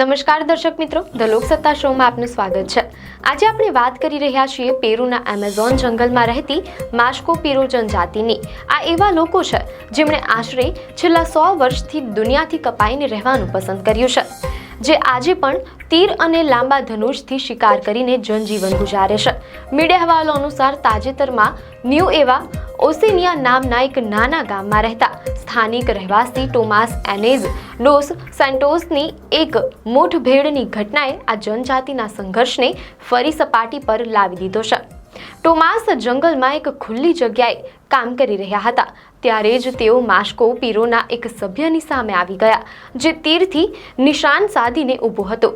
નમસ્કાર દર્શક મિત્રો, ધ લોકસત્તા શોમાં આપનું સ્વાગત છે। આજે આપણે વાત કરી રહ્યા છીએ પેરુના એમેઝોન જંગલમાં રહેતી માસ્કો પીરો જનજાતિની। આ એવા લોકો છે જેમણે આશરે છેલ્લા 100 વર્ષથી દુનિયાથી કપાઈને રહેવાનું પસંદ કર્યું છે, જે આજે પણ તીર અને લાંબા ધનુષથી શિકાર કરીને જનજીવન ગુજારે છે। મીડિયા અહેવાલો અનુસાર તાજેતરમાં ન્યૂ એવા ઓસેનિયા નામના એક નાના ગામમાં રહેતા સ્થાનિક રહેવાસી ટોમાસ એનેઝ ડોસ સેન્ટોસની એક મુઠભેડની ઘટનાએ આ જનજાતિના સંઘર્ષને ફરી સપાટી પર લાવી દીધો છે। ટોમાસ જંગલમાં એક ખુલ્લી જગ્યાએ કામ કરી રહ્યા હતા ત્યારે જ તેઓ માસ્કો પીરોના એક સભ્યની સામે આવી ગયા, જે તીરથી નિશાન સાધીને ઊભો હતો।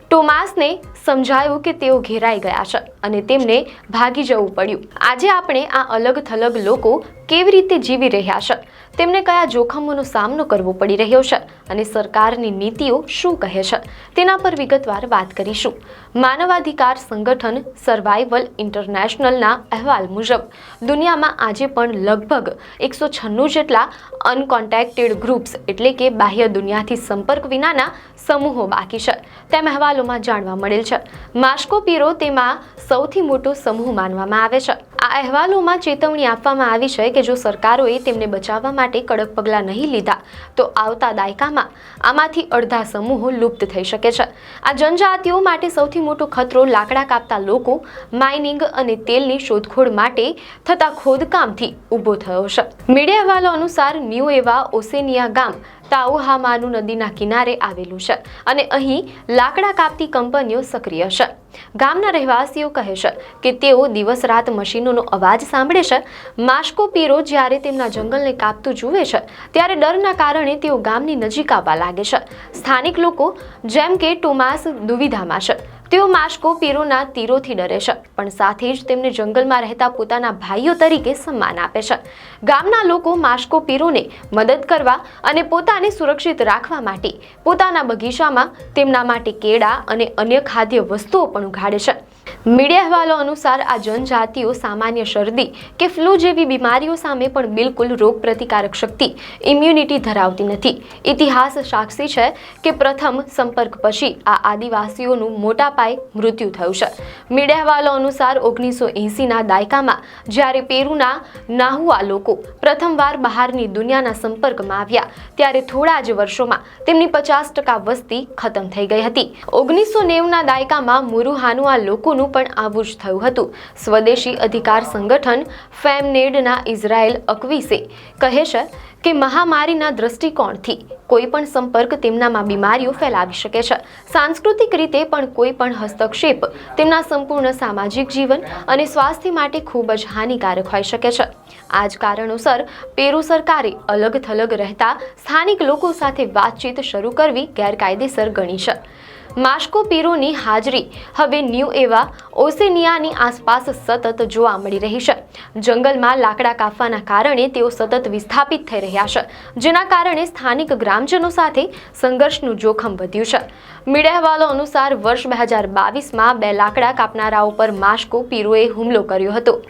ટોમાસને સમજાયું કે તેઓ ઘેરાઈ ગયા છે અને તેમને ભાગી જવું પડ્યું। આજે આપણે આ અલગ થલગ લોકો કેવી રીતે જીવી રહ્યા છે, તેમને કયા જોખમોનો સામનો કરવો પડી રહ્યો છે અને સરકારની નીતિઓ શું કહે છે, તેના પર વિગતવાર વાત કરીશું। માનવાધિકાર સંગઠન સર્વાઇવલ ઇન્ટરનેશનલના અહેવાલ મુજબ દુનિયામાં આજે પણ લગભગ 196 જેટલા અનકોન્ટેક્ટેડ ગ્રુપ્સ એટલે કે બાહ્ય દુનિયાથી સંપર્ક વિનાના સમૂહો બાકી છે, તેમ અહેવાલોમાં જાણવા મળેલ છે। માસ્કો પીરો તેમાં સૌથી મોટો સમૂહ માનવામાં આવે છે। આ અહેવાલોમાં ચેતવણી આપવામાં આવી છે કે જો સરકારોએ તેમને બચાવવા માટે કડક પગલાં નહીં લીધા તો આવતા દાયકામાં આમાંથી અડધા સમૂહો લુપ્ત થઈ શકે છે। આ જનજાતિઓ માટે સૌથી મોટો ખતરો લાકડા કાપતા લોકો, માઇનિંગ અને તેલની શોધખોળ માટે થતા ખોદકામથી ઊભો થયો છે। મીડિયા અહેવાલો અનુસાર ન્યૂ એવા ઓસેનિયા ગામ તાઓહામાનુ નદીના કિનારે આવેલું છે અને અહીં લાકડા કાપતી કંપનીઓ સક્રિય છે। ગામના રહેવાસીઓ કહે છે કે તેઓ દિવસ રાત મશીનોનો અવાજ સાંભળે છે। માસ્કો પીરો જ્યારે તેમના જંગલને કાપતું જુએ છે ત્યારે ડરના કારણે તેઓ ગામની નજીક આવવા લાગે છે। સ્થાનિક લોકો જેમ કે ટોમાસ દુવિધામાં છે। તેઓ માસ્કો પીરોના તીરોથી ડરે છે પણ સાથે જ તેમને જંગલમાં રહેતા પોતાના ભાઈઓ તરીકે સન્માન આપે છે। ગામના લોકો માસ્કો પીરોને મદદ કરવા અને પોતાને સુરક્ષિત રાખવા માટે પોતાના બગીચામાં તેમના માટે કેળા અને અન્ય ખાદ્ય વસ્તુઓ પણ ઉગાડે છે। મીડિયા અહેવાલો અનુસાર આ જનજાતિઓ સામાન્ય શરદી કે ફ્લૂ જેવી બીમારીઓ સામે પણ બિલકુલ રોગ પ્રતિકારક શક્તિ ઇમ્યુનિટી ધરાવતી નથી। ઇતિહાસ સાક્ષી છે કે પ્રથમ સંપર્ક પછી આ આદિવાસીઓનું મોટા પાયે મૃત્યુ થયું છે। મીડિયા અહેવાલો અનુસાર 1980ના દાયકામાં જ્યારે પેરુના નાહુઆ લોકો પ્રથમવાર બહારની દુનિયાના સંપર્કમાં આવ્યા ત્યારે થોડા જ વર્ષોમાં તેમની 50% વસ્તી ખતમ થઈ ગઈ હતી। 1990ના દાયકામાં મુરુહાનુઆ લોકોનું પણ આવું જ થયું હતું। સ્વદેશી અધિકાર સંગઠન ફેમનેડના ઇઝરાયેલ અકવીસે કહે છે કે મહામારીના દૃષ્ટિકોણથી કોઈ પણ સંપર્ક તેમનામાં બીમારીઓ ફેલાવી શકે છે। સાંસ્કૃતિક રીતે પણ કોઈ પણ હસ્તક્ષેપ તેમના સંપૂર્ણ સામાજિક જીવન અને સ્વાસ્થ્ય માટે ખૂબ જ હાનિકારક હોઈ શકે છે। આ જ કારણોસર પેરુ સરકારે અલગ થલગ રહેતા સ્થાનિક લોકો સાથે વાતચીત શરૂ કરવી ગેરકાયદેસર ગણી છે। માસ્કો પીરોની હાજરી હવે ન્યૂ એવા ઓસેનિયાની આસપાસ સતત જોવા મળી રહી છે। જંગલમાં લાકડા કાપવાના કારણે તેઓ સતત વિસ્થાપિત થઈ રહ્યા છે, જેના કારણે સ્થાનિક ગ્રામજનો સાથે સંઘર્ષનું જોખમ વધ્યું છે। મીડિયા અહેવાલો અનુસાર વર્ષ 2022માં 2 લાકડા કાપનારાઓ પર માસ્કો પીરોએ હુમલો કર્યો હતો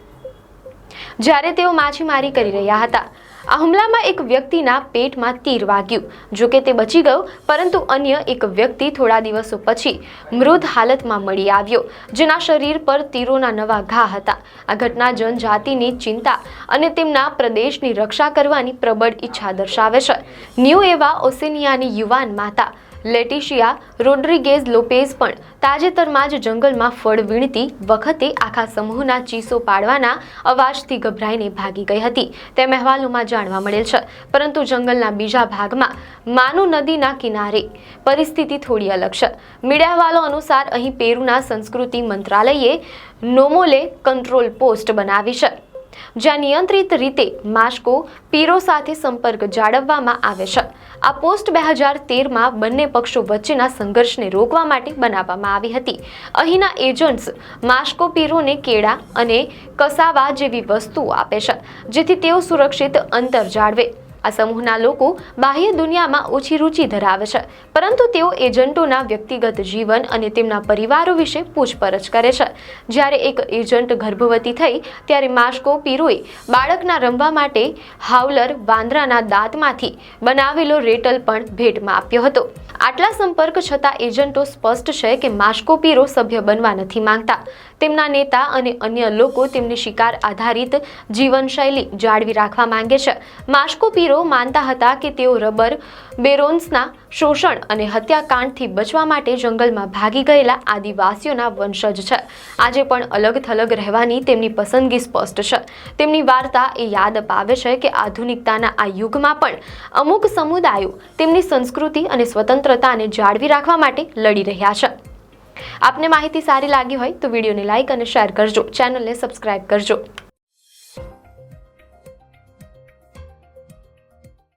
જ્યારે તેઓ માછીમારી કરી રહ્યા હતા। આ હુમલામાં એક વ્યક્તિના પેટમાં તીર વાગ્યું, જો કે તે બચી ગયો, પરંતુ અન્ય એક વ્યક્તિ થોડા દિવસો પછી મૃત હાલતમાં મળી આવ્યો, જેના શરીર પર તીરોના નવા ઘા હતા। આ ઘટના જનજાતિની ચિંતા અને તેમના પ્રદેશની રક્ષા કરવાની પ્રબળ ઈચ્છા દર્શાવે છે। ન્યૂ એવા ઓસેનિયાની યુવાન માતા લેટિશિયા રોડ્રિગેઝ લોપેઝ પણ તાજેતરમાં જ જંગલમાં ફળ વીણતી વખતે આખા સમૂહના ચીસો પાડવાના અવાજથી ગભરાઈને ભાગી ગઈ હતી, તેમ અહેવાલોમાં જાણવા મળેલ છે। પરંતુ જંગલના બીજા ભાગમાં માનુ નદીના કિનારે પરિસ્થિતિ થોડી અલગ છે। મીડિયા અહેવાલો અનુસાર અહીં પેરુના સંસ્કૃતિ મંત્રાલયે નોમોલે કંટ્રોલ પોસ્ટ બનાવી છે, જ્યાં નિયંત્રિત રીતે માસ્કો પીરો સાથે સંપર્ક જાળવવામાં આવે છે। આ પોસ્ટ 2013માં બંને પક્ષો વચ્ચેના સંઘર્ષને રોકવા માટે બનાવવામાં આવી હતી। અહીંના એજન્ટ્સ માસ્કો પીરોને કેળા અને કસાવા જેવી વસ્તુઓ આપે છે, જેથી તેઓ સુરક્ષિત અંતર જાળવે। આ સમૂહના લોકો બાહ્ય દુનિયામાં ઓછી રુચિ ધરાવે છે, પરંતુ તેઓ એજન્ટોના વ્યક્તિગત જીવન અને તેમના પરિવારો વિશે પૂછપરછ કરે છે। જ્યારે એક એજન્ટ ગર્ભવતી થઈ ત્યારે માસ્કો પીરોએ બાળકના રમવા માટે હાઉલર વાંદરાના દાંતમાંથી બનાવેલો રેટલ પણ ભેટમાં આપ્યો હતો। આટલા સંપર્ક છતાં એજન્ટો સ્પષ્ટ છે કે માસ્કો પીરો સભ્ય બનવા નથી માંગતા. તેમના નેતા અને અન્ય લોકો તેમની શિકાર આધારિત જીવનશૈલી જાળવી રાખવા માંગે છે. માસ્કો પીરો માનતા હતા કે તેઓ રબર બેરોન્સના શોષણ અને હત્યાકાંડથી બચવા માટે જંગલમાં ભાગી ગયેલા આદિવાસીઓના વંશજ છે. આજે પણ અલગ થલગ રહેવાની તેમની પસંદગી સ્પષ્ટ છે. તેમની વાર્તા એ યાદ અપાવે છે કે આધુનિકતાના આ યુગમાં પણ અમુક સમુદાયો તેમની સંસ્કૃતિ અને સ્વતંત્રતાને જાળવી રાખવા માટે લડી રહ્યા છે. આપને માહિતી સારી લાગી હોય તો વિડીયોને લાઇક અને શેર કરજો, ચેનલને સબસ્ક્રાઇબ કરજો.